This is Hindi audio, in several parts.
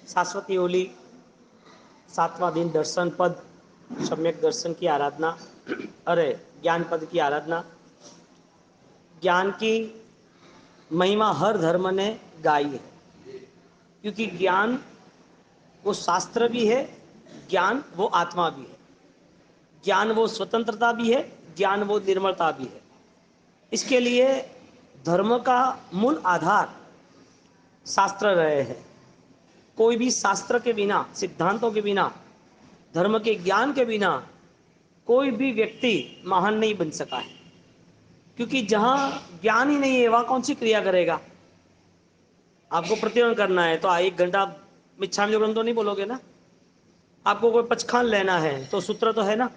शाश्वती ओली 7वां दिन दर्शन पद, सम्यक दर्शन की आराधना, अरे ज्ञान पद की आराधना। ज्ञान की महिमा हर धर्म ने गाई है, क्योंकि ज्ञान वो शास्त्र भी है, ज्ञान वो आत्मा भी है, ज्ञान वो स्वतंत्रता भी है, ज्ञान वो निर्मलता भी है। इसके लिए धर्म का मूल आधार शास्त्र रहे हैं। कोई भी शास्त्र के बिना, सिद्धांतों के बिना, धर्म के ज्ञान के बिना कोई भी व्यक्ति महान नहीं बन सका है, क्योंकि जहां ज्ञान ही नहीं है वहां कौन सी क्रिया करेगा। आपको प्रतिबंध करना है तो 1 घंटा मिच्छामी ग्रंथ तो नहीं बोलोगे ना। आपको कोई पचखान लेना है तो सूत्र तो है ना।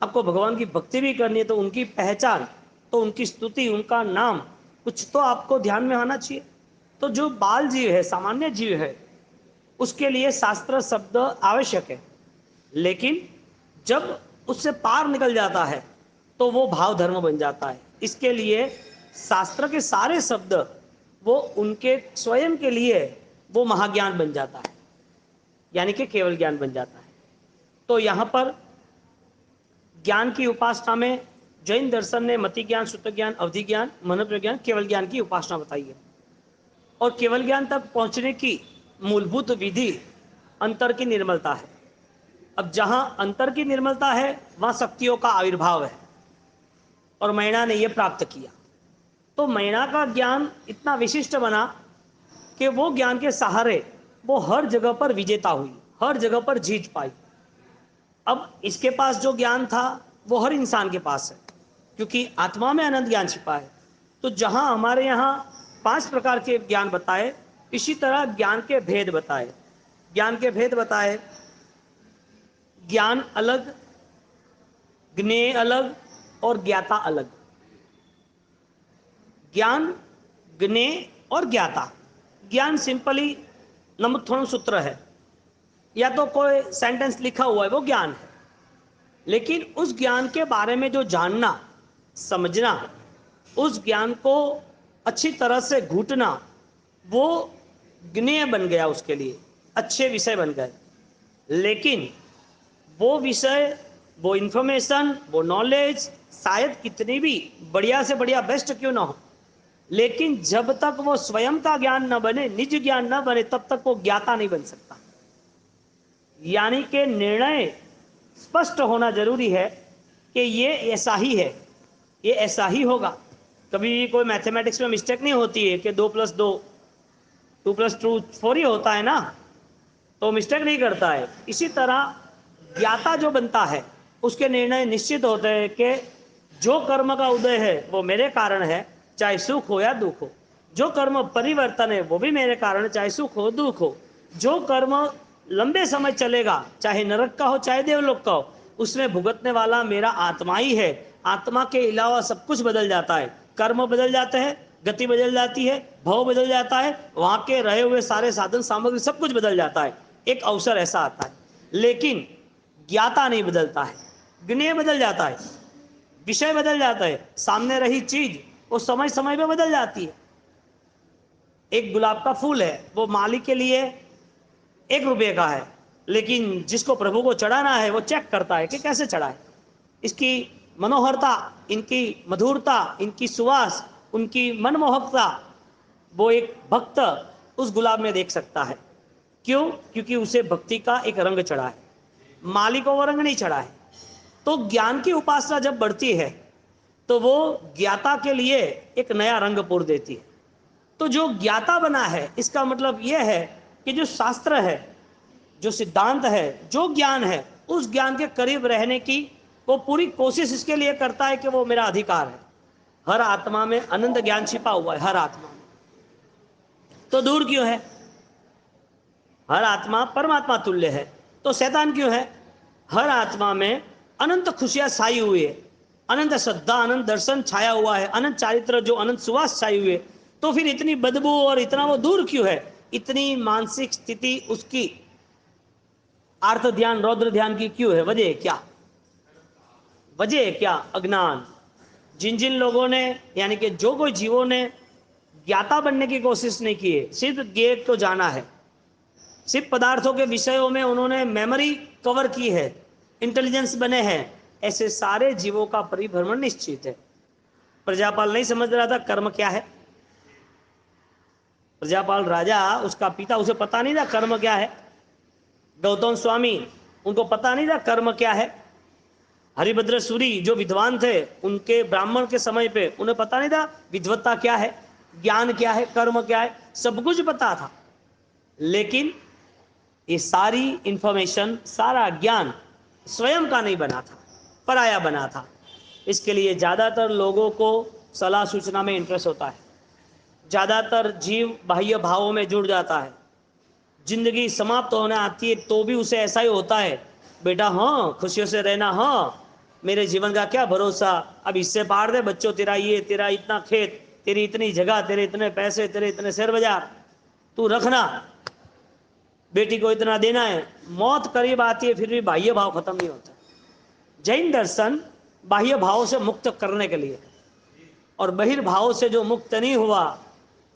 आपको भगवान की भक्ति भी करनी है तो उनकी पहचान, तो उनकी स्तुति, उनका नाम, कुछ तो आपको ध्यान में आना चाहिए। तो जो बाल जीव है, सामान्य जीव है, उसके लिए शास्त्र शब्द आवश्यक है, लेकिन जब उससे पार निकल जाता है तो वो भाव धर्म बन जाता है। इसके लिए शास्त्र के सारे शब्द वो उनके स्वयं के लिए वो महाज्ञान बन जाता है, यानी कि केवल ज्ञान बन जाता है। तो यहां पर ज्ञान की उपासना में जैन दर्शन ने मति ज्ञान, सूत्र ज्ञान, अवधि ज्ञान, मनोप्रज्ञान ज्ञान, केवल ज्ञान की उपासना बताई है। और केवल ज्ञान तक पहुंचने की मूलभूत विधि अंतर की निर्मलता है। अब जहां अंतर की निर्मलता है वहां शक्तियों का आविर्भाव है, और मैणा ने यह प्राप्त किया। तो मैणा का ज्ञान इतना विशिष्ट बना कि वो ज्ञान के सहारे वो हर जगह पर विजेता हुई, हर जगह पर जीत पाई। अब इसके पास जो ज्ञान था वो हर इंसान के पास है, क्योंकि आत्मा में अनंत ज्ञान छिपा है। तो जहां हमारे यहाँ 5 प्रकार के ज्ञान बताए, इसी तरह ज्ञान के भेद बताए। ज्ञान के भेद बताए, ज्ञान अलग, ज्ञेय अलग और ज्ञाता अलग। ज्ञान, ज्ञेय और ज्ञाता। ज्ञान सिंपली नमथोण सूत्र है, या तो कोई सेंटेंस लिखा हुआ है, वो ज्ञान है। लेकिन उस ज्ञान के बारे में जो जानना, समझना, उस ज्ञान को अच्छी तरह से घूटना, वो ज्ञेय बन गया, उसके लिए अच्छे विषय बन गए। लेकिन वो विषय, वो इंफॉर्मेशन, वो नॉलेज शायद कितनी भी बढ़िया से बढ़िया बेस्ट क्यों ना हो, लेकिन जब तक वो स्वयं का ज्ञान न बने, निज ज्ञान न बने, तब तक वो ज्ञाता नहीं बन सकता। यानी कि निर्णय स्पष्ट होना जरूरी है कि ये ऐसा ही है, ये ऐसा ही होगा। कभी कोई मैथमेटिक्स में मिस्टेक नहीं होती है कि 2 + 2 2 + 2 4 ही होता है ना, तो मिस्टेक नहीं करता है। इसी तरह ज्ञाता जो बनता है उसके निर्णय निश्चित होते हैं कि जो कर्म का उदय है वो मेरे कारण है, चाहे सुख हो या दुख हो। जो कर्म परिवर्तन है वो भी मेरे कारण, चाहे सुख हो दुख हो। जो कर्म लंबे समय चलेगा, चाहे नरक का हो चाहे देवलोक का हो, उसमें भुगतने वाला मेरा आत्मा ही है। आत्मा के अलावा सब कुछ बदल जाता है, कर्म बदल जाते हैं, गति बदल जाती है, भाव बदल जाता है, वहां के रहे हुए सारे साधन सामग्री सब कुछ बदल जाता है। एक अवसर ऐसा आता है, लेकिन ज्ञाता नहीं बदलता है। ज्ञेय बदल जाता है, विषय बदल जाता है, सामने रही चीज वो समय समय पे बदल जाती है। एक गुलाब का फूल है, वो माली के लिए 1 रुपये का है, लेकिन जिसको प्रभु को चढ़ाना है वो चेक करता है कि कैसे चढ़ाए। इसकी मनोहरता, इनकी मधुरता, इनकी सुवास, उनकी मनमोहकता, वो एक भक्त उस गुलाब में देख सकता है। क्यों? क्योंकि उसे भक्ति का एक रंग चढ़ा है, माली को वो रंग नहीं चढ़ा है। तो ज्ञान की उपासना जब बढ़ती है तो वो ज्ञाता के लिए एक नया रंग पूर देती है। तो जो ज्ञाता बना है, इसका मतलब यह है कि जो शास्त्र है, जो सिद्धांत है, जो ज्ञान है, उस ज्ञान के करीब रहने की वो पूरी कोशिश इसके लिए करता है कि वो मेरा अधिकार है। हर आत्मा में अनंत ज्ञान छिपा हुआ है, हर आत्मा में। तो दूर क्यों है? हर आत्मा परमात्मा तुल्य है, तो शैतान क्यों है? हर आत्मा में अनंत खुशियां छाई हुई है, अनंत श्रद्धा, अनंत दर्शन छाया हुआ है, अनंत चारित्र, जो अनंत सुवास छाई हुई है। तो फिर इतनी बदबू और इतना वो दूर क्यों है? इतनी मानसिक स्थिति उसकी आर्थ ध्यान, रौद्र ध्यान की क्यों है? वजह क्या? वजह क्या? अज्ञान। जिन जिन लोगों ने, यानी कि जो कोई जीवों ने ज्ञाता बनने की कोशिश नहीं की है, सिर्फ ज्ञेय को जाना है, सिर्फ पदार्थों के विषयों में उन्होंने मेमोरी कवर की है, इंटेलिजेंस बने हैं, ऐसे सारे जीवों का परिभ्रमण निश्चित है। प्रजापाल नहीं समझ रहा था कर्म क्या है। प्रजापाल राजा, उसका पिता, उसे पता नहीं था कर्म क्या है। गौतम स्वामी, उनको पता नहीं था कर्म क्या है। हरिभद्र सूरी जो विद्वान थे, उनके ब्राह्मण के समय पे उन्हें पता नहीं था विद्वत्ता क्या है, ज्ञान क्या है, कर्म क्या है, सब कुछ पता था। लेकिन ये सारी इंफॉर्मेशन, सारा ज्ञान स्वयं का नहीं बना था, पराया बना था। इसके लिए ज़्यादातर लोगों को सलाह सूचना में इंटरेस्ट होता है, ज़्यादातर जीव बाह्य भावों में जुड़ जाता है। जिंदगी समाप्त होने आती है तो भी उसे ऐसा ही होता है, बेटा हाँ खुशियों से रहना, हाँ मेरे जीवन का क्या भरोसा, अब इससे पार दे बच्चों, तेरा ये, तेरा इतना खेत, तेरी इतनी जगह, तेरे इतने पैसे, तेरे इतने शेयर बाजार, तू रखना, बेटी को इतना देना है। मौत करीब आती है फिर भी बाह्य भाव खत्म नहीं होता। जैन दर्शन बाह्य भाव से मुक्त करने के लिए, और बहिर्भाव से जो मुक्त नहीं हुआ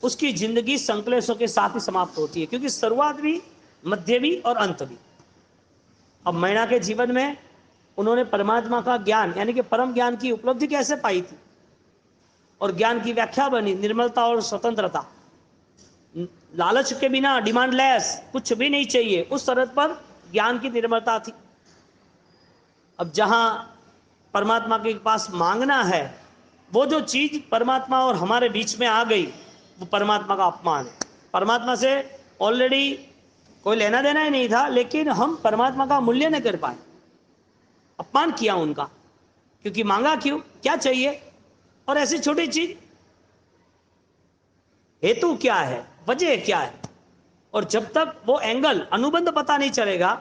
उसकी जिंदगी संकलेशों के साथ ही समाप्त होती है, क्योंकि शुरुआत भी, मध्य भी और अंत भी। अब मैना के जीवन में उन्होंने परमात्मा का ज्ञान, यानी कि परम ज्ञान की उपलब्धि कैसे पाई थी, और ज्ञान की व्याख्या बनी निर्मलता और स्वतंत्रता, लालच के बिना, डिमांड लेस, कुछ भी नहीं चाहिए, उस शरत पर ज्ञान की निर्मलता थी। अब जहां परमात्मा के पास मांगना है, वो जो चीज परमात्मा और हमारे बीच में आ गई, वो परमात्मा का अपमान है। परमात्मा से ऑलरेडी कोई लेना देना ही नहीं था, लेकिन हम परमात्मा का मूल्य नहीं कर पाए, अपमान किया उनका, क्योंकि मांगा क्यों, क्या चाहिए, और ऐसी छोटी चीज, हेतु क्या है, वजह क्या है। और जब तक वो एंगल, अनुबंध पता नहीं चलेगा,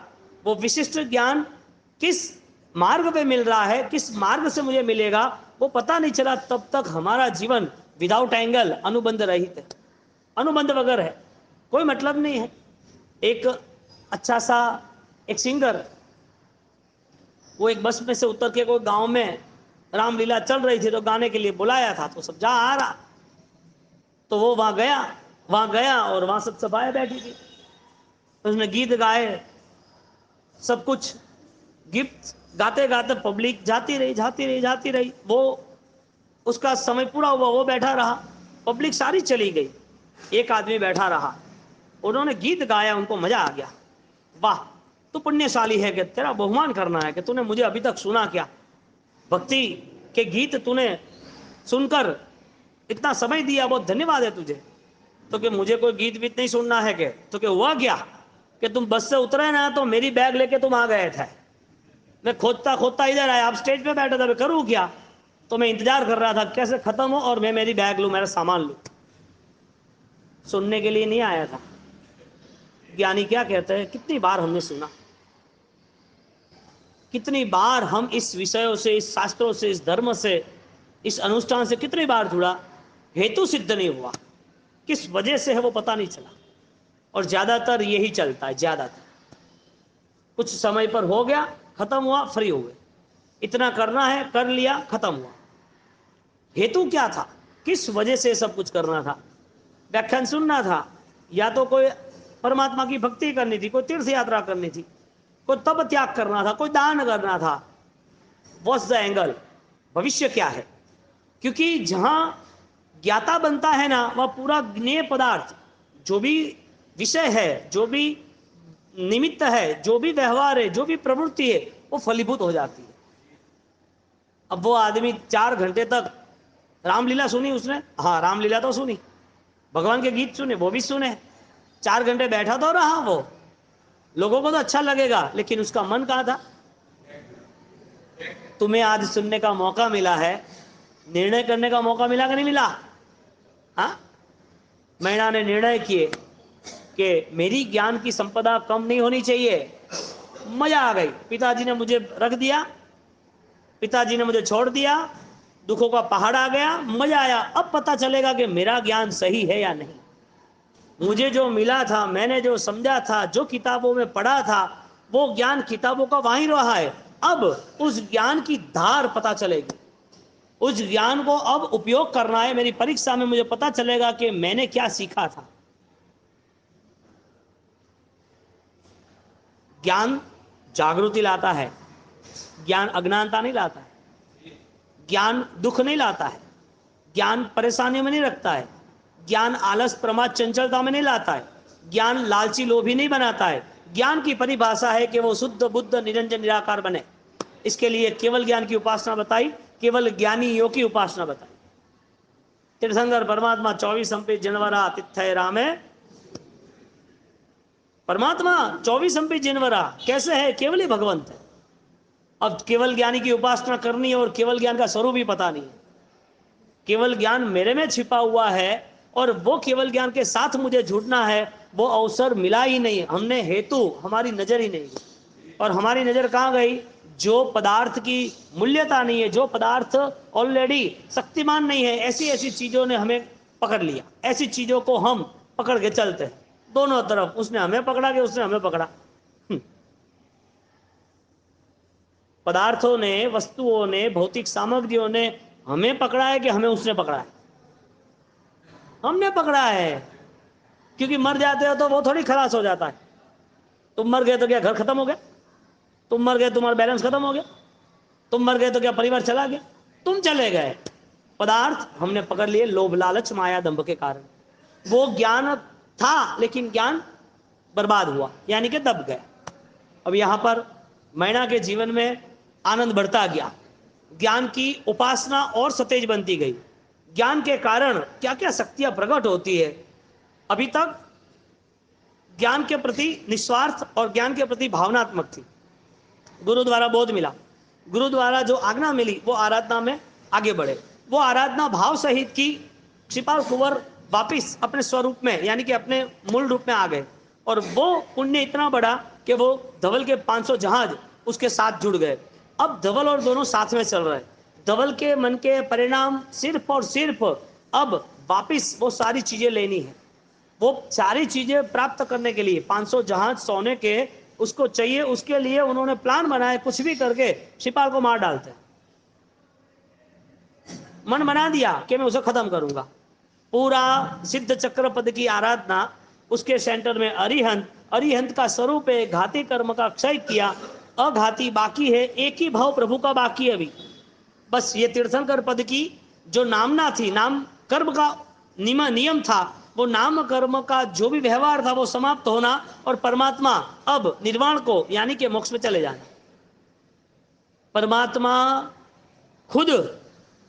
वो विशिष्ट ज्ञान किस मार्ग पे मिल रहा है, किस मार्ग से मुझे मिलेगा, वो पता नहीं चला, तब तक हमारा जीवन विदाउट एंगल, अनुबंध रहित है, अनुबंध वगैरह है, कोई मतलब नहीं है। एक अच्छा सा एक सिंगर, वो एक बस में से उतर के कोई गांव में रामलीला चल रही थी तो गाने के लिए बुलाया था, तो सब जा आ रहा, तो वो वहां गया और वहां सब सभाएं बैठी थी, उसने गीत गाए, सब कुछ गिफ्ट, गाते गाते पब्लिक जाती रही। वो उसका समय पूरा हुआ, वो बैठा रहा, पब्लिक सारी चली गई, एक आदमी बैठा रहा, उन्होंने गीत गाया, उनको मजा आ गया, वाह तू पुण्यशाली है कि तेरा बहुमान करना है कि तूने मुझे अभी तक सुना, क्या भक्ति के गीत तूने सुनकर इतना समय दिया, बहुत धन्यवाद है तुझे। तो कि मुझे कोई गीत वीत नहीं सुनना है, के तो कि हुआ क्या कि तुम बस से उतरे ना तो मेरी बैग लेके तुम आ गए थे, मैं खोदता खोदता इधर आया, आप स्टेज पे बैठे थे, मैं करूँ क्या, तो मैं इंतजार कर रहा था कैसे खत्म हो और मैं मेरी बैग लूँ, मेरा सामान लूँ, सुनने के लिए नहीं आया था। ज्ञानी क्या कहते हैं, कितनी बार हमने सुना, कितनी बार हम इस विषयों से, इस शास्त्रों से, इस धर्म से, इस अनुष्ठान से कितनी बार जुड़ा, हेतु सिद्ध नहीं हुआ, किस वजह से है वो पता नहीं चला। और ज्यादातर यही चलता है, ज्यादातर कुछ समय पर हो गया, खत्म हुआ, फ्री हो गए, इतना करना है कर लिया, खत्म हुआ। हेतु क्या था, किस वजह से सब कुछ करना था, व्याख्यान सुनना था, या तो कोई परमात्मा की भक्ति करनी थी, कोई तीर्थ यात्रा करनी थी, कोई तप त्याग करना था, कोई दान करना था, व्हाट्स द एंगल, भविष्य क्या है। क्योंकि जहां ज्ञाता बनता है ना, वह पूरा ज्ञेय पदार्थ, जो भी विषय है, जो भी निमित्त है, जो भी व्यवहार है, जो भी प्रवृत्ति है, वो फलीभूत हो जाती है। अब वो आदमी 4 घंटे तक रामलीला सुनी उसने, हाँ रामलीला तो सुनी, भगवान के गीत सुने, वो भी सुने, 4 घंटे बैठा तो रहा, वो लोगों को तो अच्छा लगेगा, लेकिन उसका मन कहाँ था। तुम्हें आज सुनने का मौका मिला है, निर्णय करने का मौका मिला कि नहीं मिला। हाँ, मैना ने निर्णय किए कि मेरी ज्ञान की संपदा कम नहीं होनी चाहिए, मजा आ गई, पिताजी ने मुझे रख दिया, पिताजी ने मुझे छोड़ दिया, दुखों का पहाड़ आ गया, मजा आया, अब पता चलेगा कि मेरा ज्ञान सही है या नहीं, मुझे जो मिला था, मैंने जो समझा था, जो किताबों में पढ़ा था, वो ज्ञान किताबों का वहीं रहा है, अब उस ज्ञान की धार पता चलेगी, उस ज्ञान को अब उपयोग करना है। मेरी परीक्षा में मुझे पता चलेगा कि मैंने क्या सीखा था। ज्ञान जागृति लाता है, ज्ञान अज्ञानता नहीं लाता है, ज्ञान दुख नहीं लाता है, ज्ञान परेशानियों में नहीं रखता है, ज्ञान आलस प्रमाद चंचलता में नहीं लाता है, ज्ञान लालची लोभी नहीं बनाता है। ज्ञान की परिभाषा है कि वो शुद्ध बुद्ध निरंजन निराकार बने। इसके लिए केवल ज्ञान की उपासना बताई, केवल ज्ञानी योग की उपासना बताई। तीर्थंकर परमात्मा 24 संपित जनवरा तिथय रामे, परमात्मा 24 संपित जनवरा कैसे है? केवल ही भगवंत है। अब केवल ज्ञानी की उपासना करनी है और केवल ज्ञान का स्वरूप ही पता नहीं है। केवल ज्ञान मेरे में छिपा हुआ है और वो केवल ज्ञान के साथ मुझे जुड़ना है, वो अवसर मिला ही नहीं। हमने हेतु, हमारी नजर ही नहीं, और हमारी नजर कहाँ गई? जो पदार्थ की मूल्यता नहीं है, जो पदार्थ ऑलरेडी शक्तिमान नहीं है, ऐसी ऐसी चीजों ने हमें पकड़ लिया। ऐसी चीजों को हम पकड़ के चलते हैं दोनों तरफ। उसने हमें पकड़ा कि उसने हमें पकड़ा। पदार्थों ने, वस्तुओं ने, भौतिक सामग्रियों ने हमें पकड़ा है कि हमें उसने पकड़ा है? हमने पकड़ा है, क्योंकि मर जाते हो तो वो थोड़ी खलास हो जाता है। तुम मर गए तो क्या घर खत्म हो गया? तुम मर गए तुम्हारा बैलेंस खत्म हो गया? तुम मर गए तो क्या परिवार चला गया? तुम चले गए। पदार्थ हमने पकड़ लिए लोभ लालच माया दंभ के कारण। वो ज्ञान था लेकिन ज्ञान बर्बाद हुआ, यानी कि दब गया। अब यहां पर मैना के जीवन में आनंद बढ़ता गया, ज्ञान की उपासना और सतेज बनती गई। ज्ञान के कारण क्या क्या शक्तियां प्रकट होती है। अभी तक ज्ञान के प्रति निस्वार्थ और ज्ञान के प्रति भावनात्मक थी। गुरु द्वारा बोध मिला, गुरु द्वारा जो आज्ञा मिली, वो आराधना में आगे बढ़े। वो आराधना भाव सहित की। श्रीपाल कुंवर वापिस अपने स्वरूप में, यानी कि अपने मूल रूप में आ गए, और वो पुण्य इतना बड़ा कि वो धवल के 500 जहाज उसके साथ जुड़ गए। अब धवल और दोनों साथ में चल रहे हैं। धवल के मन के परिणाम सिर्फ और सिर्फ अब वापिस वो सारी चीजें लेनी है। वो सारी चीजें प्राप्त करने के लिए 500 जहाज सोने के उसको चाहिए। उसके लिए उन्होंने प्लान बनाया, कुछ भी करके शिपाल को मार डालते हैं। मन बना दिया कि मैं उसे खत्म करूंगा। पूरा सिद्ध चक्र पद की आराधना, उसके सेंटर में अरिहंत, अरिहंत का स्वरूप है। घाती कर्म का क्षय किया, अघाती बाकी है, एक ही भाव प्रभु का बाकी है अभी। बस ये तीर्थंकर पद की जो नामना थी, नाम कर्म का नियम था, वो नाम कर्म का जो भी व्यवहार था वो समाप्त होना, और परमात्मा अब निर्वाण को, यानी कि मोक्ष में चले जाना। परमात्मा खुद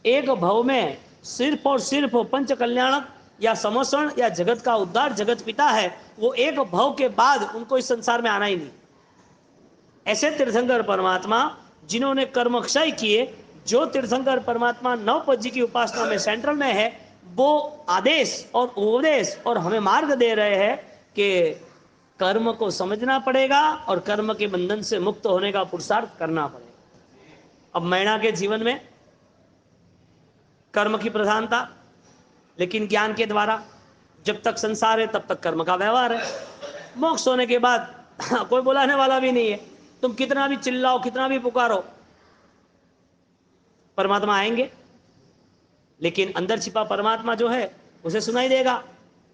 एक भव में सिर्फ और सिर्फ पंच कल्याणक या समर्षण या जगत का उद्धार जगत पिता है। वो एक भव के बाद उनको इस संसार में आना ही नहीं। ऐसे तीर्थंकर परमात्मा जिन्होंने कर्म क्षय किए, जो तीर्थंकर परमात्मा नवपद जी की उपासना में सेंट्रल में है, वो आदेश और उपदेश और हमें मार्ग दे रहे हैं कि कर्म को समझना पड़ेगा और कर्म के बंधन से मुक्त होने का पुरुषार्थ करना पड़ेगा। अब मैना के जीवन में कर्म की प्रधानता, लेकिन ज्ञान के द्वारा जब तक संसार है तब तक कर्म का व्यवहार है। मोक्ष होने के बाद कोई बुलाने वाला भी नहीं है। तुम कितना भी चिल्लाओ, कितना भी पुकारो, परमात्मा आएंगे, लेकिन अंदर छिपा परमात्मा जो है उसे सुनाई देगा।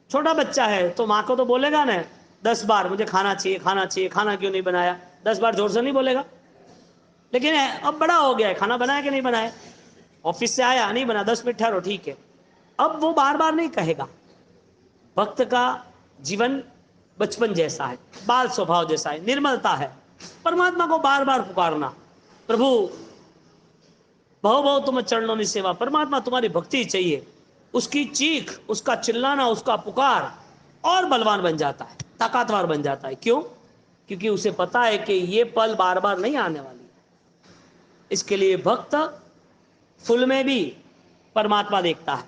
छोटा बच्चा है तो माँ को तो बोलेगा ना 10 बार मुझे खाना चाहिए, खाना चाहिए, खाना क्यों नहीं बनाया, 10 बार जोर से नहीं बोलेगा। लेकिन अब बड़ा हो गया है, खाना बनाया कि नहीं बनाया, ऑफिस से आया नहीं बना, 10 मिनट ठहरो, ठीक है। अब वो बार बार नहीं कहेगा। भक्त का जीवन बचपन जैसा है, बाल स्वभाव जैसा है, निर्मलता है। परमात्मा को बार बार पुकारना, प्रभु भव भव तुम चरणों में सेवा, परमात्मा तुम्हारी भक्ति चाहिए। उसकी चीख, उसका चिल्लाना, उसका पुकार और बलवान बन जाता है, ताकतवर बन जाता है। क्यों? क्योंकि उसे पता है कि ये पल बार बार नहीं आने वाली। इसके लिए भक्त फूल में भी परमात्मा देखता है,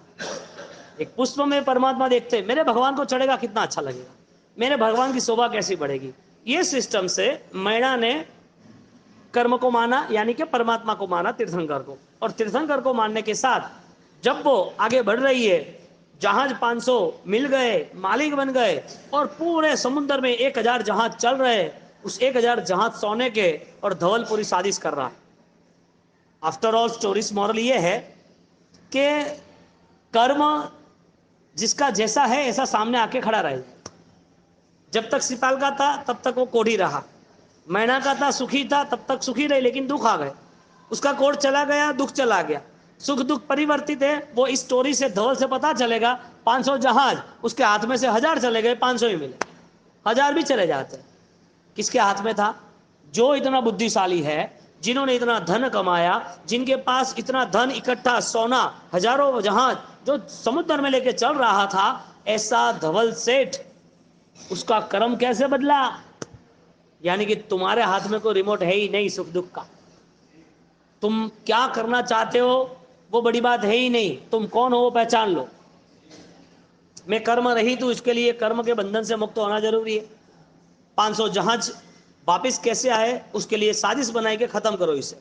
एक पुष्प में परमात्मा देखते, मेरे भगवान को चढ़ेगा कितना अच्छा लगेगा, मेरे भगवान की शोभा कैसी बढ़ेगी। ये सिस्टम से मैना ने कर्म को माना, यानी कि परमात्मा को माना, तीर्थंकर को। और तीर्थंकर को मानने के साथ जब वो आगे बढ़ रही है, जहाज 500 मिल गए, मालिक बन गए, और पूरे समुद्र में 1000 जहाज चल रहे। उस 1000 जहाज सोने के, और धवलपुरी साजिश कर रहा है। आफ्टर ऑल स्टोरीज मॉरल ये है कि कर्म जिसका जैसा है ऐसा सामने आके खड़ा रहे। जब तक सिपाल का था तब तक वो कोढ़ी रहा, मैना का था सुखी था तब तक सुखी रही, लेकिन दुख आ गए, उसका कोढ़ चला गया, दुख चला गया, सुख दुख परिवर्तित है। वो इस स्टोरी से धवल से पता चलेगा 500 जहाज उसके हाथ में से 1000 चले गए, 500 ही मिले, 1000 भी चले जाते। किसके हाथ में था? जो इतना बुद्धिशाली है, जिन्होंने इतना धन कमाया, जिनके पास इतना धन इकट्ठा, सोना, हजारों जहाज जो समुद्र में लेके चल रहा था, ऐसा धवल सेठ, उसका कर्म कैसे बदला? यानी कि तुम्हारे हाथ में कोई रिमोट है ही नहीं सुख दुख का। तुम क्या करना चाहते हो वो बड़ी बात है ही नहीं, तुम कौन हो वो पहचान लो। मैं कर्म रहित हूं, इसके लिए कर्म के बंधन से मुक्त होना जरूरी है। 500 जहाज वापिस कैसे आए उसके लिए साजिश बनाई के खत्म करो इसे,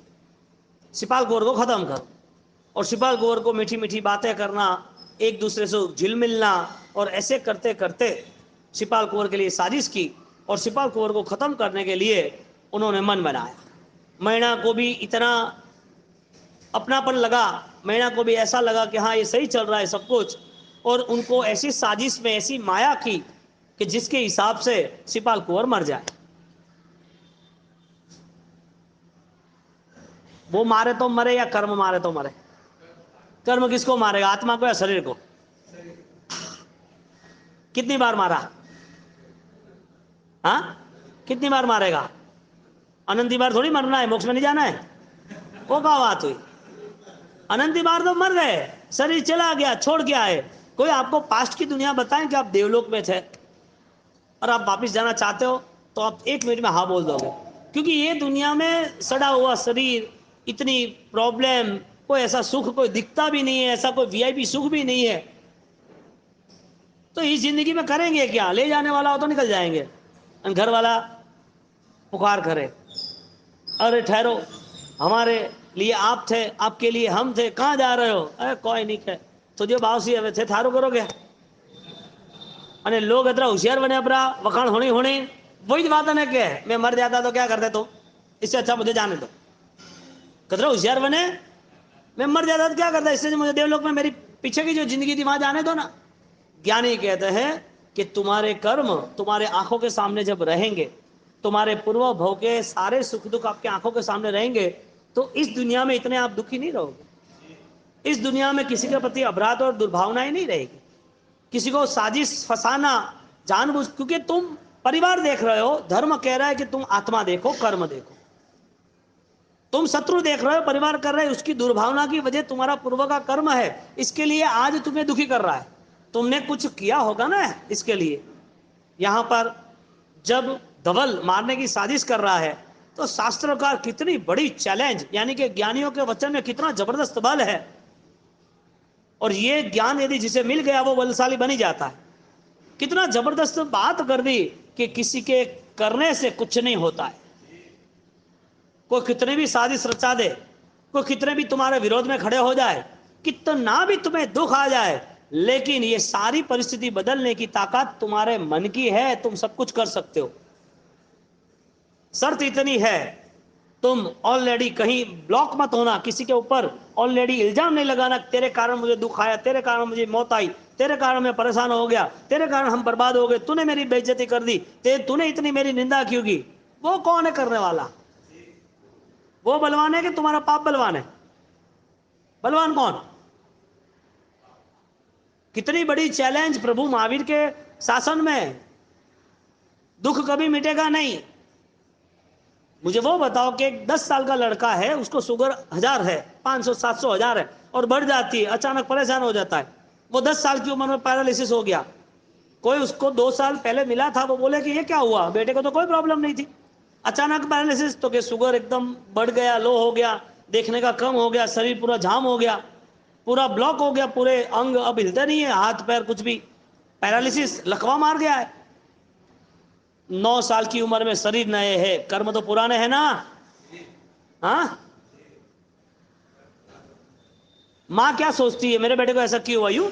सिपाल गौर को खत्म करो। और सिपाल गौर को मीठी मीठी बातें करना, एक दूसरे से झिल मिलना, और ऐसे करते करते सिपाल कुंवर के लिए साजिश की, और सिपाल कुंवर को खत्म करने के लिए उन्होंने मन बनाया। मैना को भी इतना अपनापन लगा, मैना को भी ऐसा लगा कि हाँ ये सही चल रहा है सब कुछ, और उनको ऐसी साजिश में ऐसी माया की कि जिसके हिसाब से सिपाल कुंवर मर जाए। वो मारे तो मरे या कर्म मारे तो मरे? कर्म किसको मारेगा, आत्मा को या शरीर को? कितनी बार मारा? हाँ, कितनी बार मारेगा? अनंती बार थोड़ी मरना है, मोक्ष में नहीं जाना है। वो क्या बात हुई? अनंती बार तो मर गए, शरीर चला गया, छोड़ के आए। कोई आपको पास्ट की दुनिया बताएं कि आप देवलोक में थे और आप वापस जाना चाहते हो तो आप 1 मिनट में हाँ बोल दोगे, क्योंकि ये दुनिया में सड़ा हुआ शरीर, इतनी प्रॉब्लम, कोई ऐसा सुख कोई दिखता भी नहीं है, ऐसा कोई वीआईपी सुख भी नहीं है। तो इस जिंदगी में करेंगे क्या? ले जाने वाला हो तो निकल जाएंगे, घर वाला पुकार करे, अरे ठहरो, हमारे लिए आप थे, आपके लिए हम थे, कहाँ जा रहे हो? अरे कोई नहीं कहे तुझे भाव सी હવે છે થારું કરોગે। અને लोग इतना होशियार बने अपना वखाण होनी होनी, वही बात है कि मैं मर जाता तो क्या करते तुम, इससे अच्छा मुझे जाने दो। कितना होशियार बने, मैं मर जाता तो क्या करता, इससे मुझे देवलोक में मेरी पीछे की जो जिंदगी थी वहां जाने दो ना। ज्ञानी कहते हैं कि तुम्हारे कर्म तुम्हारे आंखों के सामने जब रहेंगे, तुम्हारे पूर्व भव के सारे सुख दुख आपके आंखों के सामने रहेंगे, तो इस दुनिया में इतने आप दुखी नहीं रहोगे। इस दुनिया में किसी के प्रति अपराध और दुर्भावनाएं नहीं रहेगी, किसी को साजिश फंसाना जानबूझ, क्योंकि तुम परिवार देख रहे हो, धर्म कह रहा है कि तुम आत्मा देखो, कर्म देखो। तुम शत्रु देख रहे हो, परिवार कर रहे हो, उसकी दुर्भावना की वजह तुम्हारा पूर्व का कर्म है, इसके लिए आज तुम्हें दुखी कर रहा है। तुमने कुछ किया होगा ना इसके लिए। यहां पर जब धवल मारने की साजिश कर रहा है तो शास्त्रकार कितनी बड़ी चैलेंज, यानी कि ज्ञानियों के वचन में कितना जबरदस्त बल है, और ये ज्ञान यदि जिसे मिल गया वो बलशाली बन ही जाता है। कितना जबरदस्त बात कर दी कि किसी के करने से कुछ नहीं होता है। कोई कितने भी साजिश रचा दे, कोई कितने भी तुम्हारे विरोध में खड़े हो जाए, कितना भी तुम्हें दुख आ जाए, लेकिन ये सारी परिस्थिति बदलने की ताकत तुम्हारे मन की है, तुम सब कुछ कर सकते हो। शर्त इतनी है, तुम ऑलरेडी कहीं ब्लॉक मत होना, किसी के ऊपर ऑलरेडी इल्जाम नहीं लगाना, तेरे कारण मुझे दुख आया, तेरे कारण मुझे मौत आई, तेरे कारण मैं परेशान हो गया, तेरे कारण हम बर्बाद हो गए, तूने मेरी बेइज्जती कर दी, तूने इतनी मेरी निंदा क्यों की। वो कौन है करने वाला? वो बलवान है कि तुम्हारा पाप बलवान है? बलवान कौन? कितनी बड़ी चैलेंज प्रभु महावीर के शासन में। दुख कभी मिटेगा नहीं। मुझे वो बताओ कि एक 10 साल का लड़का है, उसको शुगर 1000 है, 500 700 1000 है, और बढ़ जाती है, अचानक परेशान हो जाता है, वो 10 साल की उम्र में पैरालिसिस हो गया। कोई उसको 2 साल पहले मिला था, वो बोले कि ये क्या हुआ, बेटे को तो कोई प्रॉब्लम नहीं थी, अचानक पैरालिसिस। तो कि शुगर एकदम बढ़ गया, लो हो गया, देखने का कम हो गया, शरीर पूरा जाम हो गया, पूरा ब्लॉक हो गया, पूरे अंग अब हिलते नहीं है, हाथ पैर कुछ भी, पैरालिसिस, लकवा मार गया है। 9 साल की उम्र में शरीर नए है, कर्म तो पुराने हैं ना। हाँ, माँ क्या सोचती है, मेरे बेटे को ऐसा क्यों हुआ? यूं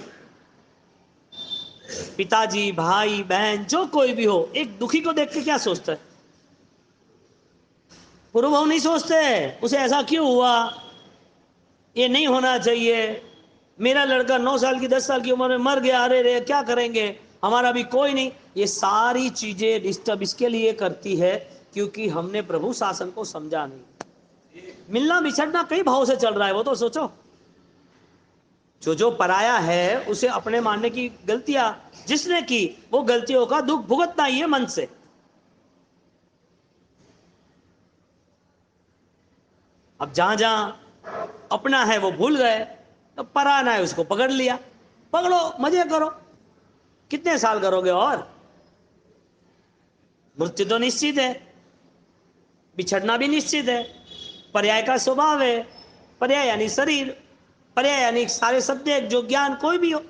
पिताजी, भाई, बहन, जो कोई भी हो, एक दुखी को देख के क्या सोचता है? पूर्व भाव नहीं सोचते उसे ऐसा क्यों हुआ, ये नहीं होना चाहिए, मेरा लड़का 9 साल की 10 साल की उम्र में मर गया, अरे रे क्या करेंगे, हमारा भी कोई नहीं। ये सारी चीजें डिस्टर्ब इसके लिए करती है क्योंकि हमने प्रभु शासन को समझा नहीं। मिलना बिछड़ना कई भाव से चल रहा है, वो तो सोचो। जो पराया है उसे अपने मानने की गलतियां जिसने की, वो गलतियों का दुख भुगतना ही है मन से। अब जहां जहां अपना है वो भूल गए, तो पराना है उसको पकड़ लिया। पकड़ो, मजे करो, कितने साल करोगे? और मृत्यु तो निश्चित है, बिछड़ना भी निश्चित है, पर्याय का स्वभाव है। पर्याय यानी शरीर, पर्याय यानी सारे सब्जेक्ट, जो ज्ञान कोई भी हो।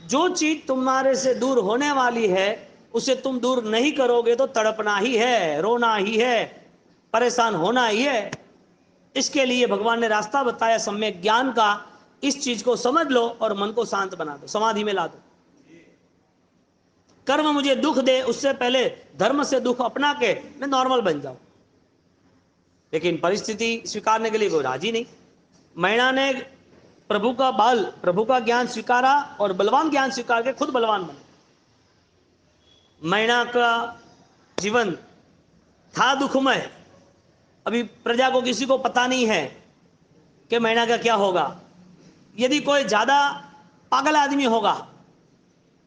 जो चीज तुम्हारे से दूर होने वाली है उसे तुम दूर नहीं करोगे तो तड़पना ही है, रोना ही है, परेशान होना ही है। इसके लिए भगवान ने रास्ता बताया सम्यक ज्ञान का। इस चीज को समझ लो और मन को शांत बना दो, समाधि में ला दो। कर्म मुझे दुख दे उससे पहले धर्म से दुख अपना के मैं नॉर्मल बन जाऊं। लेकिन परिस्थिति स्वीकारने के लिए कोई राजी नहीं। मैना ने प्रभु का बल, प्रभु का ज्ञान स्वीकारा और बलवान ज्ञान स्वीकार के खुद बलवान बने। मैना का जीवन था दुखमय। अभी प्रजा को किसी को पता नहीं है कि मैना का क्या होगा। यदि कोई ज्यादा पागल आदमी होगा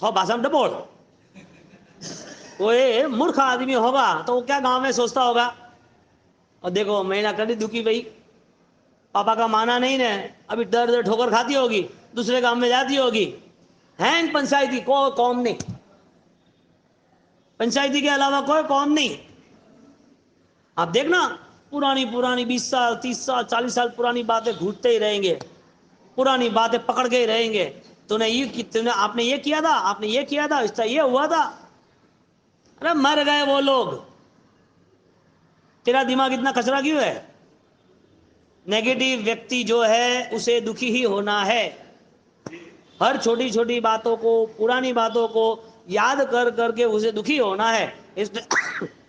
तो भाषा डबोड़, कोई मूर्ख आदमी होगा तो वो क्या गांव में सोचता होगा, और देखो मैना कभी दुखी भाई, पापा का माना नहीं ने, अभी दर दर ठोकर खाती होगी, दूसरे गांव में जाती होगी। हैंग पंचायती कोई कौम नहीं, पंचायती के अलावा कोई कौम नहीं। आप देखना पुरानी पुरानी 20 साल 30 साल 40 साल पुरानी बातें घूटते ही रहेंगे, पुरानी बातें पकड़ के ही रहेंगे। तूने आपने ये किया था, आपने ये किया था, इसका ये हुआ था। अरे मर गए वो लोग, तेरा दिमाग इतना कचरा क्यों है? नेगेटिव व्यक्ति जो है उसे दुखी ही होना है। हर छोटी छोटी बातों को, पुरानी बातों को याद कर करके उसे दुखी होना है।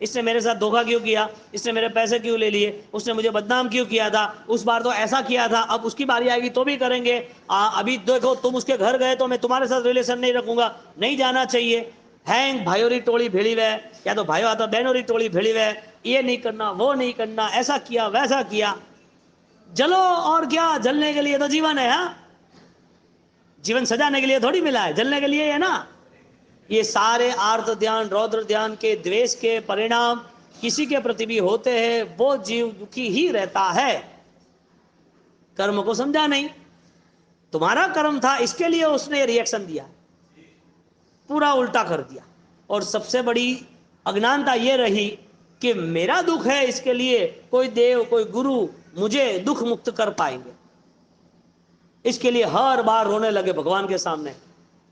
इसने मेरे साथ धोखा क्यों किया, इसने मेरे पैसे क्यों ले लिए, उसने मुझे बदनाम क्यों किया था, उस बार तो ऐसा किया था, अब उसकी बारी आएगी तो भी करेंगे। अभी देखो तुम उसके घर गए तो मैं तुम्हारे साथ रिलेशन नहीं रखूंगा, नहीं जाना चाहिए। हैंग भाइयोरी टोली भेड़ी वे, या तो भाइयों आता बहनोरी टोली भेड़ी वे, ये नहीं करना वो नहीं करना, ऐसा किया वैसा किया। जलो और क्या, जलने के लिए तो जीवन है। हाँ, जीवन सजाने के लिए थोड़ी मिला है, जलने के लिए है ना। ये सारे आर्त ध्यान रौद्र ध्यान के द्वेष के परिणाम किसी के प्रति भी होते हैं, वो जीव दुखी ही रहता है। कर्म को समझा नहीं, तुम्हारा कर्म था इसके लिए उसने रिएक्शन दिया, पूरा उल्टा कर दिया। और सबसे बड़ी अज्ञानता यह रही कि मेरा दुख है, इसके लिए कोई देव कोई गुरु मुझे दुख मुक्त कर पाएंगे। इसके लिए हर बार रोने लगे भगवान के सामने,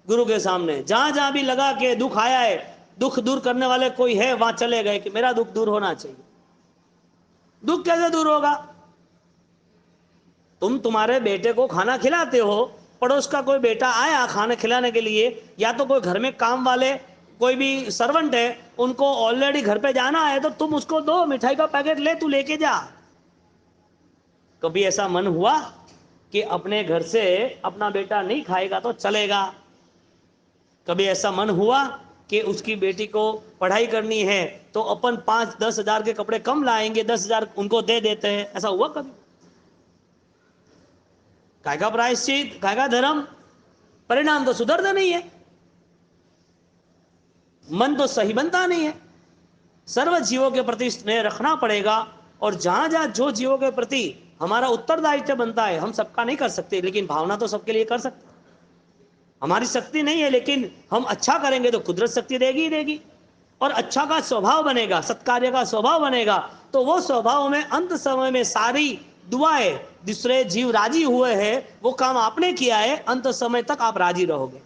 गुरु के सामने। जहां जहां भी लगा कि दुख आया है, दुख दूर करने वाले कोई है, वहां चले गए कि मेरा दुख दूर होना चाहिए। दुख कैसे दूर होगा? तुम तुम्हारे बेटे को खाना खिलाते हो, पड़ोस का कोई बेटा आया खाना खिलाने के लिए, या तो कोई घर में काम वाले कोई भी सर्वेंट है, उनको ऑलरेडी घर पे जाना है, तो तुम उसको दो मिठाई का पैकेट, ले तू लेके जा। कभी ऐसा मन हुआ कि अपने घर से अपना बेटा नहीं खाएगा तो चलेगा? कभी ऐसा मन हुआ कि उसकी बेटी को पढ़ाई करनी है तो अपन 5-10 हजार के कपड़े कम लाएंगे, 10 हजार उनको दे देते हैं? ऐसा हुआ कभी? काय का प्रायश्चित, काय का धर्म, परिणाम तो सुधरता नहीं है, मन तो सही बनता नहीं है। सर्व जीवों के प्रति स्नेह रखना पड़ेगा, और जहां जहां जो जीवों के प्रति हमारा उत्तरदायित्व बनता है, हम सबका नहीं कर सकते लेकिन भावना तो सबके लिए कर सकते। हमारी शक्ति नहीं है, लेकिन हम अच्छा करेंगे तो कुदरत शक्ति देगी ही देगी। और अच्छा का स्वभाव बनेगा, सत्कार्य का स्वभाव बनेगा, तो वो स्वभाव में अंत समय में सारी दुआएं, दूसरे जीव राजी हुए हैं, वो काम आपने किया है, अंत समय तक आप राजी रहोगे।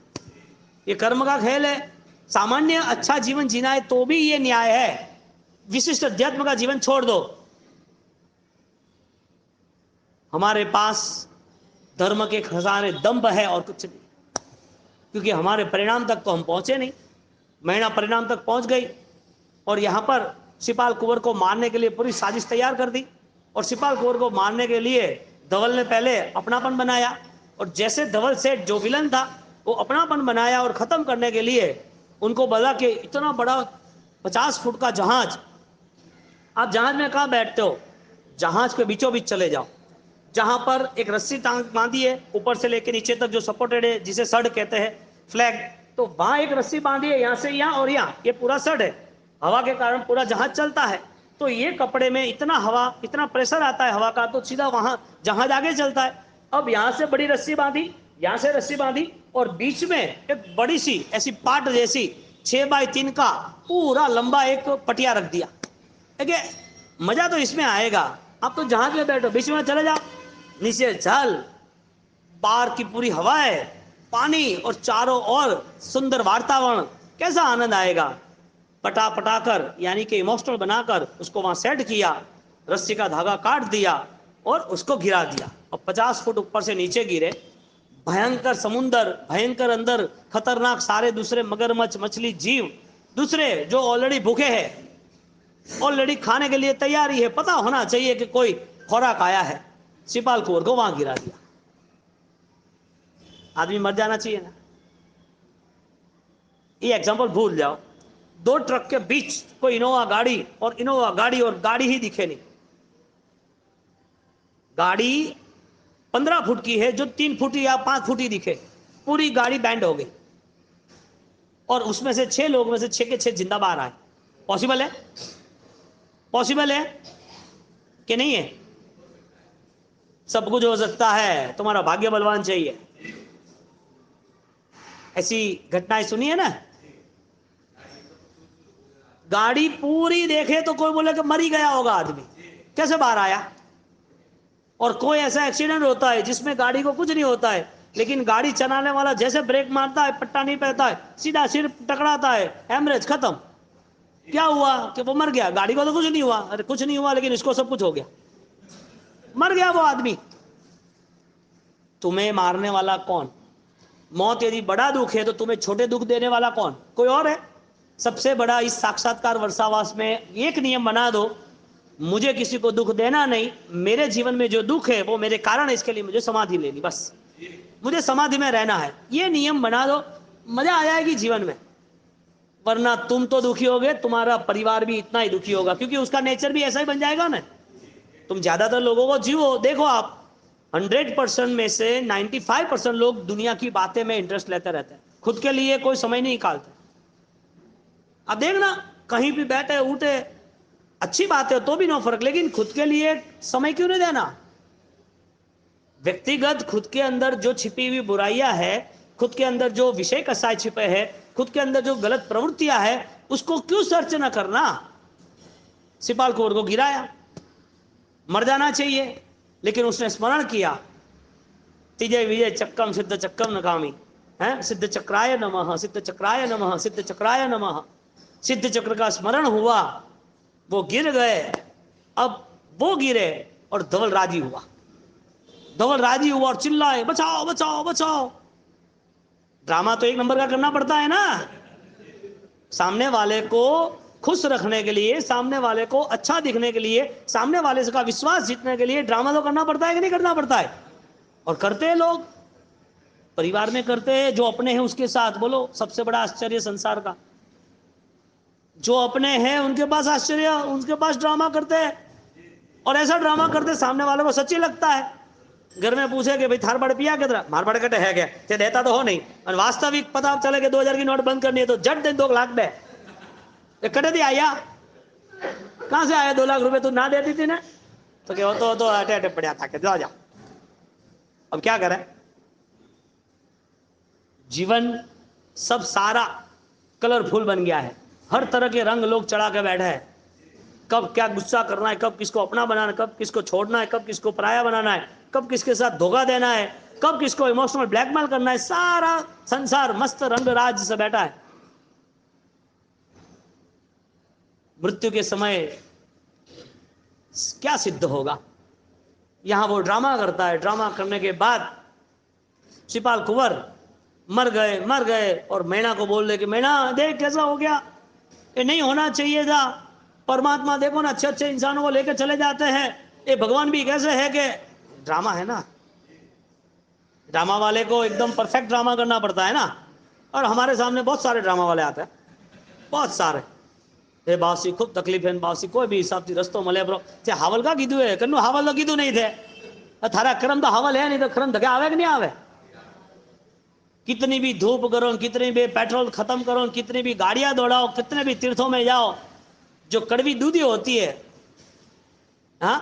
ये कर्म का खेल है। सामान्य अच्छा जीवन जीना है तो भी ये न्याय है, विशिष्ट अध्यात्म का जीवन छोड़ दो। हमारे पास धर्म के खजाने दम्भ है और कुछ नहीं, क्योंकि हमारे परिणाम तक तो हम पहुंचे नहीं। मैना परिणाम तक पहुंच गई और यहां पर सिपाल कुंवर को मारने के लिए पूरी साजिश तैयार कर दी, और सिपाल कुंवर को मारने के लिए धवल ने पहले अपनापन बनाया, और जैसे धवल सेठ जो विलन था वो अपनापन बनाया और खत्म करने के लिए उनको बोला कि इतना बड़ा 50 फुट का जहाज, आप जहाज में कहाँ बैठते हो, जहाज के बीचों बीच चले जाओ, जहां पर एक रस्सी टांग बांधी है ऊपर से लेके नीचे तक जो सपोर्टेड है, जिसे सड़ कहते हैं, फ्लैग, तो वहां एक रस्सी बांधी है, यहां से यहां और यहां, ये पूरा सड़ है, हवा के कारण पूरा जहाज चलता है। तो ये कपड़े में इतना हवा, इतना प्रेशर आता है हवा का, तो सीधा वहां जहाज आगे चलता है। अब यहां से बड़ी रस्सी बांधी, यहां से रस्सी बांधी, और बीच में एक बड़ी सी ऐसी पाट जैसी 6x3 का पूरा लंबा एक पटिया रख दिया। देखिए मजा तो इसमें आएगा, आप तो जहाज में बैठो, बीच में चले जाओ, नीचे जल, बाहर की पूरी हवा है, पानी, और चारों ओर सुंदर वातावरण, कैसा आनंद आएगा। पटा पटा कर यानी कि इमोशनल बनाकर उसको वहां सेट किया, रस्सी का धागा काट दिया और उसको गिरा दिया, और 50 फुट ऊपर से नीचे गिरे। भयंकर समुंदर, भयंकर अंदर खतरनाक सारे दूसरे मगरमच्छ, मछली, जीव दूसरे जो ऑलरेडी भूखे हैं, ऑलरेडी खाने के लिए तैयारी है, पता होना चाहिए कि कोई खुराक आया है, सिपाल कुंवर को वहां गिरा दिया। आदमी मर जाना चाहिए ना। ये एग्जांपल भूल जाओ, 2 ट्रक के बीच कोई इनोवा गाड़ी और इनोवा गाड़ी, और गाड़ी ही दिखे नहीं। गाड़ी 15 फुट की है, जो 3 फुट या 5 फुट ही दिखे, पूरी गाड़ी बैंड हो गई, और उसमें से 6 लोग में से 6 के 6 जिंदा बाहर आए। पॉसिबल है? पॉसिबल है कि नहीं है? सब कुछ हो सकता है, तुम्हारा भाग्य बलवान चाहिए। ऐसी घटनाएं सुनी है ना। गाड़ी पूरी देखे तो कोई बोले कि मर ही गया होगा आदमी, कैसे बाहर आया। और कोई ऐसा एक्सीडेंट होता है जिसमें गाड़ी को कुछ नहीं होता है, लेकिन गाड़ी चलाने वाला जैसे ब्रेक मारता है, पट्टा नहीं पहनता है, सीधा सिर टकराता है, एमरेज खत्म। क्या हुआ कि वो मर गया, गाड़ी को तो कुछ नहीं हुआ। अरे कुछ नहीं हुआ, लेकिन इसको सब कुछ हो गया, मर गया वो आदमी। तुम्हें मारने वाला कौन? मौत यदि बड़ा दुख है तो तुम्हें छोटे दुख देने वाला कौन? कोई और है? सबसे बड़ा इस साक्षात्कार वर्षावास में एक नियम बना दो, मुझे किसी को दुख देना नहीं, मेरे जीवन में जो दुख है वो मेरे कारण है, इसके लिए मुझे समाधि लेनी, बस मुझे समाधि में रहना है। ये नियम बना दो, मजा आ जाएगी जीवन में। वरना तुम तो दुखी होगे, तुम्हारा परिवार भी इतना ही दुखी होगा, क्योंकि उसका नेचर भी ऐसा ही बन जाएगा ना। तुम ज्यादातर लोगों को जीवो, देखो आप 100% में से 95% लोग दुनिया की बातें में इंटरेस्ट लेते रहते हैं, खुद के लिए कोई समय नहीं निकालते। अब देखना, कहीं भी बैठे उठे, अच्छी बात है तो भी नो फर्क, लेकिन खुद के लिए समय क्यों नहीं देना। व्यक्तिगत खुद के अंदर जो छिपी हुई बुराइयां है, खुद के अंदर जो विषय कसाय छिपे है, खुद के अंदर जो गलत प्रवृत्तियां है, उसको क्यों सर्च न करना। सिपाल कुंवर को गिराया, मर जाना चाहिए, लेकिन उसने स्मरण किया, तिजय विजय चक्कम सिद्ध चक्कम नकामी है, सिद्ध चक्राय नमः, सिद्ध चक्राय नमः, सिद्ध चक्राय नमः। सिद्ध चक्र का स्मरण हुआ, वो गिर गए। अब वो गिरे और धवल राजी हुआ, धवल राजी हुआ और चिल्लाए, बचाओ बचाओ बचाओ। ड्रामा तो एक नंबर का करना पड़ता है ना, सामने वाले को खुश रखने के लिए, सामने वाले को अच्छा दिखने के लिए, सामने वाले का विश्वास जीतने के लिए ड्रामा तो करना पड़ता है कि नहीं करना पड़ता है। और करते हैं लोग, परिवार में करते हैं, जो अपने हैं उसके साथ। बोलो सबसे बड़ा आश्चर्य संसार का, जो अपने हैं उनके पास आश्चर्य, उनके पास ड्रामा करते हैं, और ऐसा ड्रामा करते सामने वाले को सच्ची लगता है। घर में पूछे कि भाई थार बड़ पिया कितना, मार बड़ कटे है क्या, ते देता तो हो नहीं, और वास्तविक पता चले कि 2000 की नोट बंद करनी है तो जट दे 2 लाख दे, कटे थी आया, कहां से आया 2 लाख रुपए, तू ना देती थी ना, तो क्या तो अटे अटे पड़ा था, जाओ जाओ। अब क्या करें, जीवन सब सारा कलरफुल बन गया है, हर तरह के रंग लोग चढ़ा के बैठे हैं। कब क्या गुस्सा करना है, कब किसको अपना बनाना है, कब किसको छोड़ना है, कब किसको पराया बनाना है, कब किसके साथ धोखा देना है, कब किसको इमोशनल ब्लैकमेल करना है, सारा संसार मस्त रंग राज से बैठा है। मृत्यु के समय क्या सिद्ध होगा, यहां वो ड्रामा करता है, ड्रामा करने के बाद सिपाल कुंवर मर गए, और मैना को बोल दे कि मैना देख कैसा हो गया, ये नहीं होना चाहिए था। परमात्मा देखो ना, अच्छे अच्छे इंसानों को लेकर चले जाते हैं, ये भगवान भी कैसे है कि ड्रामा है ना, ड्रामा वाले को एकदम परफेक्ट ड्रामा करना पड़ता है ना, और हमारे सामने बहुत सारे ड्रामा वाले आते हैं, बहुत सारे। એ બાવસી ખૂબ તકલીફ है બાવસી કોઈ भी हिसाब से रस्तो મળે બ્રો તે હાવલ કા કીધું है કન્નું હાવલ તો કીધું नहीं थे थारा कर्म तो हावल है नहीं तो कर्म धके आवे कि नहीं आवे। कितनी भी धूप करो, कितनी भी पेट्रोल खत्म करो, कितनी भी गाड़ियां दौड़ाओ, कितने भी तीर्थों में जाओ, जो कड़वी दूधी होती है, हाँ,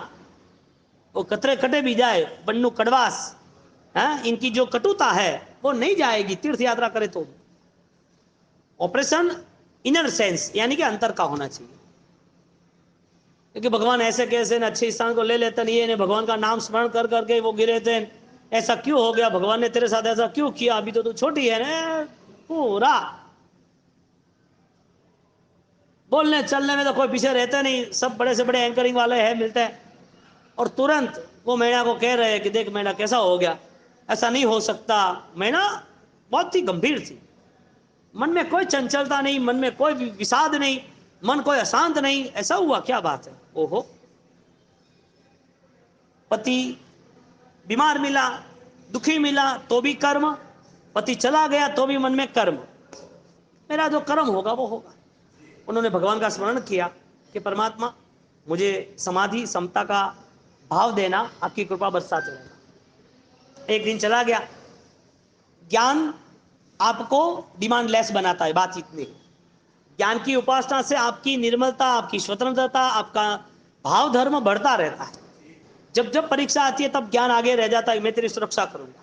वो कतरे कटे भी जाए बन्नू कड़वास, हाँ, इनकी जो कटुता है वो नहीं जाएगी तीर्थ यात्रा करे तो। ऑपरेशन इनर सेंस यानी कि अंतर का होना चाहिए, क्योंकि भगवान ऐसे कैसे न अच्छे स्थान को ले लेते नहीं है, भगवान का नाम स्मरण कर करके वो गिरे थे, ऐसा क्यों हो गया, भगवान ने तेरे साथ ऐसा क्यों किया, अभी तो तू छोटी है ना। पूरा बोलने चलने में तो कोई पीछे रहता नहीं, सब बड़े से बड़े एंकरिंग वाले हैं मिलते हैं, और तुरंत वो मैना को कह रहे हैं कि देख मैना कैसा हो गया, ऐसा नहीं हो सकता। मैना बहुत ही गंभीर थी, मन में कोई चंचलता नहीं, मन में कोई विषाद नहीं, मन कोई अशांत नहीं, ऐसा हुआ क्या बात है। ओहो, पति बीमार मिला, दुखी मिला तो भी कर्म, पति चला गया तो भी मन में कर्म, मेरा जो कर्म होगा वो होगा। उन्होंने भगवान का स्मरण किया कि परमात्मा मुझे समाधि समता का भाव देना, आपकी कृपा बरसाते रहना। एक दिन चला गया। ज्ञान आपको डिमांड लेस बनाता है, बात इतनी। ज्ञान की उपासना से आपकी निर्मलता, आपकी स्वतंत्रता, आपका भाव धर्म बढ़ता रहता है। जब जब परीक्षा आती है तब ज्ञान आगे रह जाता है, मैं तेरी सुरक्षा करूंगा।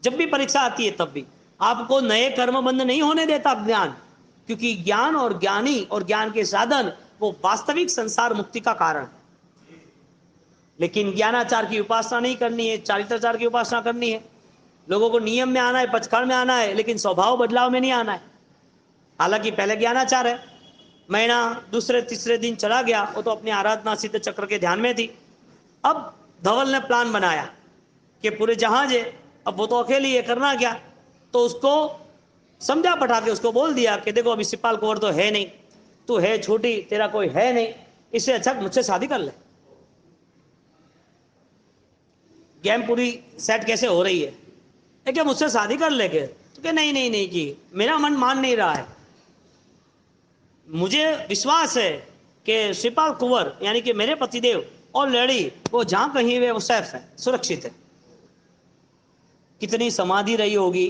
जब भी परीक्षा आती है तब भी आपको नए कर्म बंध नहीं होने देता ज्ञान, क्योंकि ज्ञान और ज्ञानी और ज्ञान के साधन वो वास्तविक संसार मुक्ति का कारण है। लेकिन ज्ञानाचार की उपासना नहीं करनी है, चारित्राचार की उपासना करनी है। लोगों को नियम में आना है, पचकाड़ में आना है, लेकिन स्वभाव बदलाव में नहीं आना है। हालांकि पहले ज्ञानाचार है। महीना दूसरे तीसरे दिन चला गया, वो तो अपनी आराधना सिद्ध चक्र के ध्यान में थी। अब धवल ने प्लान बनाया कि पूरे जहाज है, अब वो तो अकेली है, करना क्या। तो उसको समझा पटा के उसको बोल दिया कि देखो अभी सिपाल कुंवर तो है नहीं, तू है छोटी, तेरा कोई है नहीं, इससे अच्छा मुझसे शादी कर ले। गेम पूरी सेट कैसे हो रही है, क्या मुझसे शादी कर लेंगे, तो क्या नहीं नहीं नहीं जी, मेरा मन मान नहीं रहा है। मुझे विश्वास है कि सिपाल कुंवर यानी कि मेरे पतिदेव ऑलरेडी वो जहां कहीं वे वो सेफ है, सुरक्षित है। कितनी समाधि रही होगी।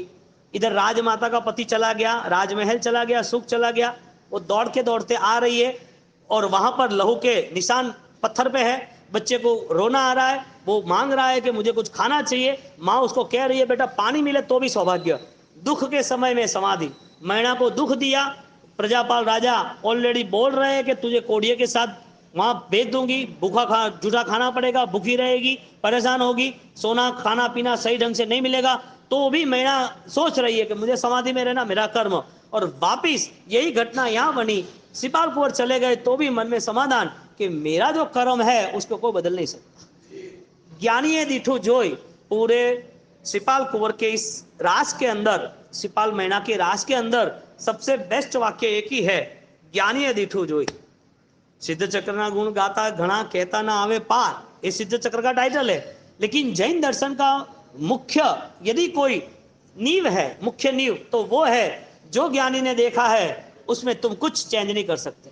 इधर राजमाता का पति चला गया, राजमहल चला गया, सुख चला गया, वो दौड़ते दौड़ते आ रही है और वहां पर लहू के निशान पत्थर पे है। बच्चे को रोना आ रहा है, वो मांग रहा है कि मुझे कुछ खाना चाहिए। माँ उसको कह रही है बेटा पानी मिले तो भी सौभाग्य। दुख के समय में समाधि, मैना को दुख दिया। प्रजापाल राजा ऑलरेडी बोल रहे हैं कि तुझे कोड़िए के साथ वहां भेज दूंगी, भूखा जूठा खाना पड़ेगा, भूखी रहेगी, परेशान होगी, सोना खाना पीना सही ढंग से नहीं मिलेगा। तो भी मैना सोच रही है कि मुझे समाधि में रहना मेरा कर्म। और वापिस यही घटना यहाँ बनी। सिपाल कुंवर चले गए तो भी मन में समाधान कि मेरा जो कर्म है उसको कोई बदल नहीं सकता। ज्ञानी दीठू जोई, पूरे सिपाल कुंवर के इस रास के अंदर, सिपाल मैना के रास के अंदर सबसे बेस्ट वाक्य एक ही है, ज्ञानी दीठू जोई। सिद्ध चक्र ना गुण गाता घना कहता ना आवे पार, ये सिद्ध चक्र का टाइटल है। लेकिन जैन दर्शन का मुख्य यदि कोई नींव है, मुख्य नींव, तो वो है जो ज्ञानी ने देखा है उसमें तुम कुछ चेंज नहीं कर सकते।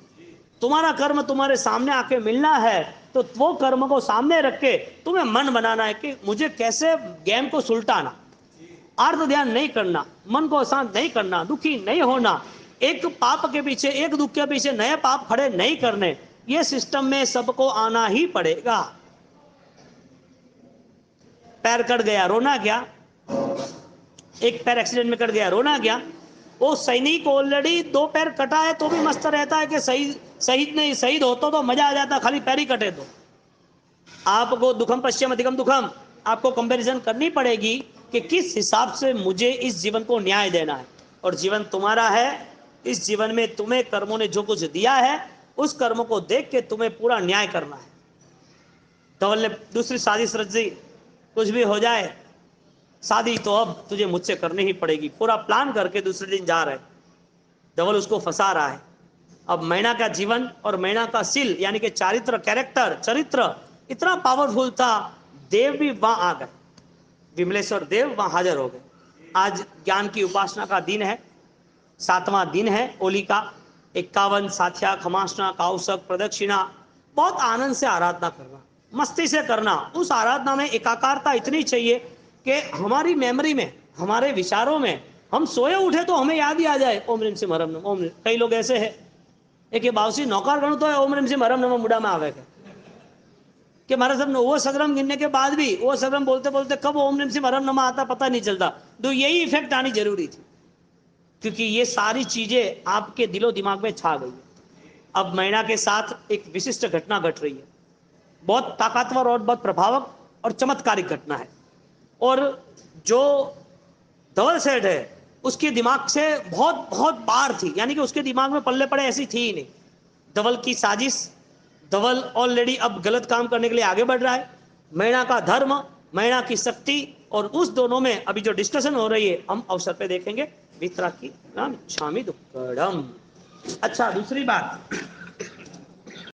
तुम्हारा कर्म तुम्हारे सामने आके मिलना है तो वो कर्म को सामने रख के तुम्हें मन बनाना है कि मुझे कैसे गेम को सुलटाना, आर्थ ध्यान नहीं करना, मन को अशांत नहीं करना, दुखी नहीं होना, एक पाप के पीछे, एक दुख के पीछे नए पाप खड़े नहीं करने। ये सिस्टम में सबको आना ही पड़ेगा। पैर कट गया, रोना क्या, एक पैर एक्सीडेंट में कट गया, रोना क्या। वो सैनिक ऑलरेडी 2 पैर कटा है तो भी मस्त रहता है कि शहीद होता तो मजा आ जाता, खाली पैर ही कटे तो। आपको दुखम पश्चिम अधिकम दुखम, आपको कंपैरिजन करनी पड़ेगी कि किस हिसाब से मुझे इस जीवन को न्याय देना है। और जीवन तुम्हारा है, इस जीवन में तुम्हें कर्मों ने जो कुछ दिया है उस कर्म को देख के तुम्हें पूरा न्याय करना है। धवल ने दूसरी साजिश रची, कुछ भी हो जाए शादी तो अब तुझे मुझसे करनी ही पड़ेगी। पूरा प्लान करके दूसरे दिन जा रहे, धवल उसको फंसा रहा है। अब मैना का जीवन और मैना का सील यानी कि चारित्र, कैरेक्टर, चरित्र इतना पावरफुल था, देव भी वहां आ गए, विमलेश्वर देव वहां हाजिर हो गए। आज ज्ञान की उपासना का दिन है, 7वां दिन है होली का। 51 साथिया, खमासना, काउसक, प्रदक्षिणा, बहुत आनंद से आराधना करना, मस्ती से करना। उस आराधना में एकाकारता इतनी चाहिए कि हमारी मेमोरी में, हमारे विचारों में, हम सोए उठे तो हमें याद ही आ जाए ओम रीम सिंह हरम नम ओम। कई लोग ऐसे हैं कि बावसी नौकर गणो तो ओम रीम सिंह हरम नम मुड़ा में आवे कि महाराज साहब वो सदरम गिनने के बाद भी वो सदरम बोलते बोलते कब ओम रीम सिंह हरम नमा आता पता नहीं चलता। तो यही इफेक्ट आनी जरूरी थी, क्योंकि ये सारी चीजें आपके दिलो दिमाग में छा गई। अब मैना के साथ एक विशिष्ट घटना घट रही है, बहुत ताकतवर और बहुत प्रभावक और चमत्कारिक घटना है। और जो धवल सेठ है उसके दिमाग से बहुत बहुत बार थी, यानी कि उसके दिमाग में पल्ले पड़े ऐसी थी ही नहीं। धवल की साजिश, धवल ऑलरेडी अब गलत काम करने के लिए आगे बढ़ रहा है। मैना का धर्म, मैना की शक्ति, और उस दोनों में अभी जो डिस्कशन हो रही है हम अवसर पे देखेंगे। वितरा की नाम छामी दुक्कड़म। अच्छा, दूसरी बात,